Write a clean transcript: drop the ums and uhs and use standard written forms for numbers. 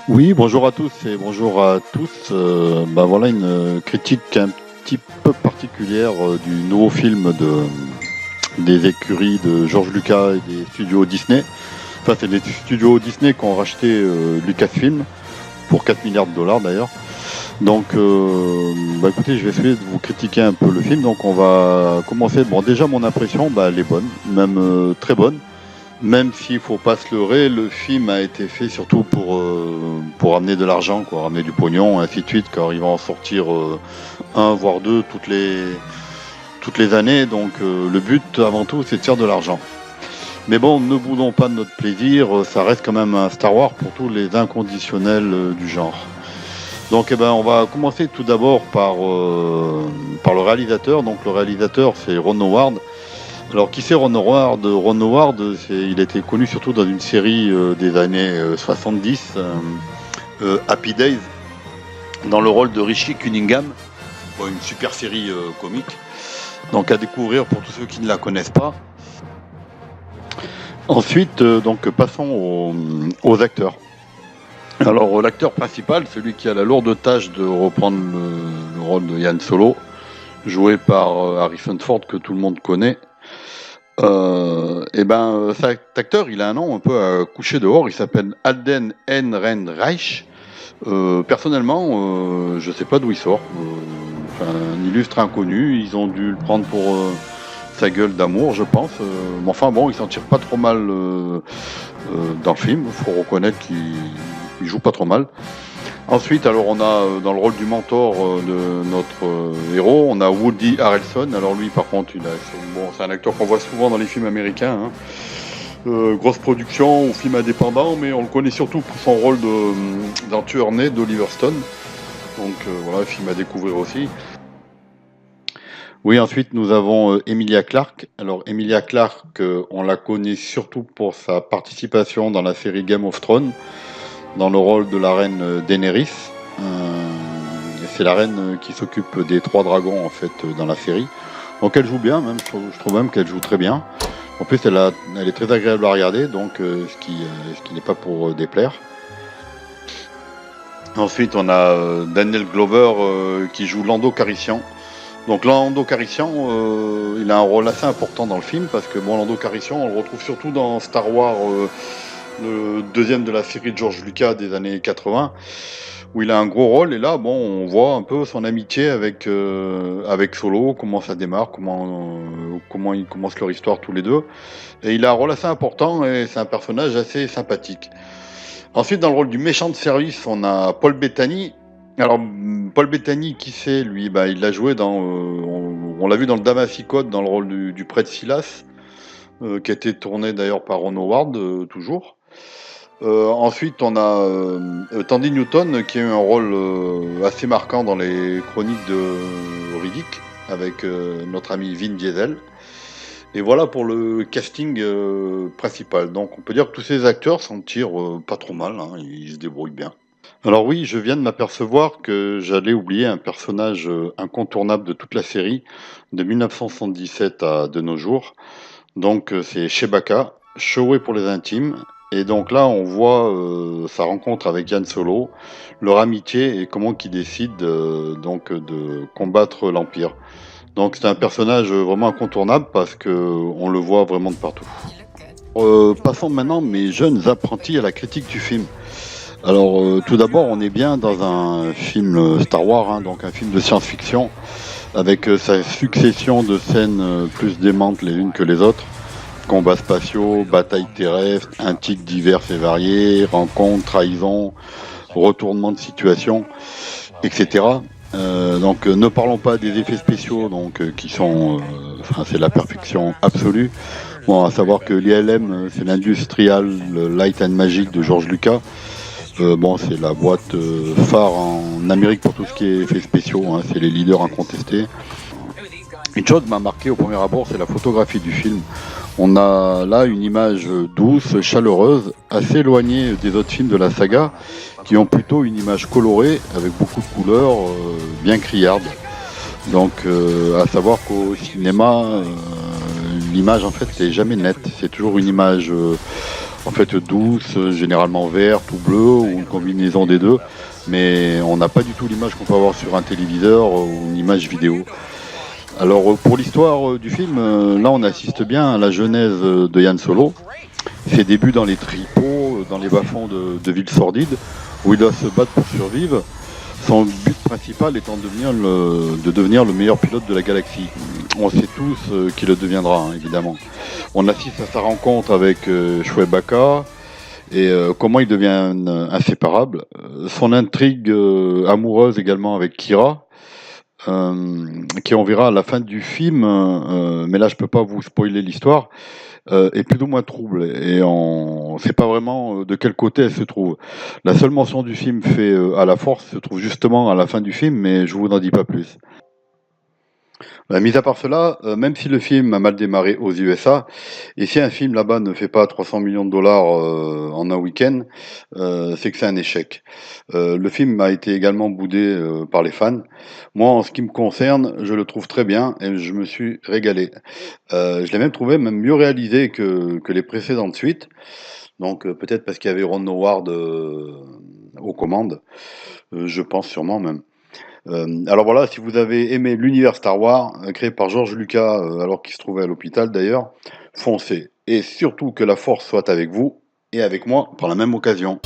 Oui, bonjour à tous et bonjour à tous. Voilà une critique un petit peu particulière du nouveau film des écuries de George Lucas et des studios Disney. Enfin, c'est des studios Disney qui ont racheté Lucasfilm pour 4 milliards de dollars d'ailleurs. Donc, écoutez, je vais essayer de vous critiquer un peu le film. Donc, on va commencer. Bon, déjà, mon impression, elle est bonne, même très bonne. Même s'il faut pas se leurrer, le film a été fait surtout pour amener de l'argent, quoi, ramener du pognon, ainsi de suite, car il va en sortir un voire deux toutes les années. Donc le but avant tout, c'est de faire de l'argent. Mais bon, ne boudons pas de notre plaisir, ça reste quand même un Star Wars pour tous les inconditionnels du genre. Donc on va commencer tout d'abord par le réalisateur. Donc le réalisateur, c'est Ron Howard. Alors, qui c'est Ron Howard? Ron Howard, il était connu surtout dans une série des années 70, Happy Days, dans le rôle de Richie Cunningham, une super série comique. Donc, à découvrir pour tous ceux qui ne la connaissent pas. Ensuite, passons aux acteurs. Alors, l'acteur principal, celui qui a la lourde tâche de reprendre le rôle de Han Solo, joué par Harrison Ford, que tout le monde connaît. Cet acteur, il a un nom un peu à coucher dehors. Il s'appelle Alden Ehrenreich. Personnellement, je sais pas d'où il sort. Un illustre inconnu. Ils ont dû le prendre pour sa gueule d'amour, je pense. Mais enfin bon, il s'en tire pas trop mal dans le film. Faut reconnaître qu'il joue pas trop mal. Ensuite, alors on a dans le rôle du mentor de notre héros, on a Woody Harrelson. Alors lui, par contre, c'est un acteur qu'on voit souvent dans les films américains. Grosse production ou film indépendant, mais on le connaît surtout pour son rôle dans Tueur Né d'Oliver Stone. Donc voilà, film à découvrir aussi. Oui, ensuite nous avons Emilia Clarke. Alors Emilia Clarke, on la connaît surtout pour sa participation dans la série Game of Thrones, dans le rôle de la reine Daenerys. C'est la reine qui s'occupe des 3 dragons en fait dans la série. Donc elle joue bien, même je trouve même qu'elle joue très bien. En plus elle est très agréable à regarder, donc ce qui n'est pas pour déplaire. Ensuite on a Daniel Glover qui joue Lando Calrissian. Donc Lando Calrissian, il a un rôle assez important dans le film parce que Lando Calrissian, on le retrouve surtout dans Star Wars, le deuxième de la série de George Lucas des années 80, où il a un gros rôle. Et là, on voit un peu son amitié avec Solo, comment ça démarre, comment ils commencent leur histoire tous les deux. Et il a un rôle assez important et c'est un personnage assez sympathique. Ensuite, dans le rôle du méchant de service, on a Paul Bettany. Alors, Paul Bettany, qui c'est lui? Il l'a joué dans. On l'a vu dans le Da Vinci Code, dans le rôle du prêtre Silas, qui a été tourné d'ailleurs par Ron Howard, toujours. Ensuite, on a Tandy Newton, qui a eu un rôle assez marquant dans les chroniques de Riddick, avec notre ami Vin Diesel. Et voilà pour le casting principal. Donc, on peut dire que tous ces acteurs s'en tirent pas trop mal, hein, ils se débrouillent bien. Alors oui, je viens de m'apercevoir que j'allais oublier un personnage incontournable de toute la série, de 1977 à de nos jours. Donc c'est Chewbacca, Chewie pour les intimes. Et donc là, on voit sa rencontre avec Han Solo, leur amitié et comment ils décident de combattre l'Empire. Donc c'est un personnage vraiment incontournable parce que on le voit vraiment de partout. Passons maintenant mes jeunes apprentis à la critique du film. Alors tout d'abord, on est bien dans un film Star Wars, hein, donc un film de science-fiction, avec sa succession de scènes plus démentes les unes que les autres. Combats spatiaux, batailles terrestres, intrigues diverses et variées, rencontres, trahisons, retournements de situation, etc. Ne parlons pas des effets spéciaux, qui sont, c'est la perfection absolue. Bon, à savoir que l'ILM, c'est l'Industrial Light and Magic de George Lucas. C'est la boîte phare en Amérique pour tout ce qui est effets spéciaux, hein, c'est les leaders incontestés. Une chose m'a marqué au premier abord, c'est la photographie du film. On a là une image douce, chaleureuse, assez éloignée des autres films de la saga, qui ont plutôt une image colorée, avec beaucoup de couleurs, bien criardes. Donc, à savoir qu'au cinéma, l'image en fait, c'est jamais nette. C'est toujours une image En fait, douce, généralement verte ou bleue, ou une combinaison des deux. Mais on n'a pas du tout l'image qu'on peut avoir sur un téléviseur ou une image vidéo. Alors pour l'histoire du film, là on assiste bien à la genèse de Han Solo, ses débuts dans les tripots, dans les bas-fonds de villes sordides, où il doit se battre pour survivre. Son but principal étant de devenir le meilleur pilote de la galaxie. On sait tous qu'il le deviendra, hein, évidemment. On assiste à sa rencontre avec Chewbacca et comment ils deviennent inséparables. Son intrigue amoureuse également avec Kira, qui on verra à la fin du film, mais là je peux pas vous spoiler l'histoire, est plus ou moins trouble et on ne sait pas vraiment de quel côté elle se trouve. La seule mention du film fait à la force se trouve justement à la fin du film, mais je vous en dis pas plus. Mis à part cela, même si le film a mal démarré aux USA, et si un film là-bas ne fait pas 300 millions de dollars en un week-end, c'est que c'est un échec. Le film a été également boudé par les fans. Moi, en ce qui me concerne, je le trouve très bien et je me suis régalé. Je l'ai même trouvé même mieux réalisé que les précédentes suites. Donc peut-être parce qu'il y avait Ron Howard aux commandes, je pense sûrement même. Alors voilà, si vous avez aimé l'univers Star Wars, créé par George Lucas, alors qu'il se trouvait à l'hôpital d'ailleurs, foncez. Et surtout que la force soit avec vous et avec moi par la même occasion.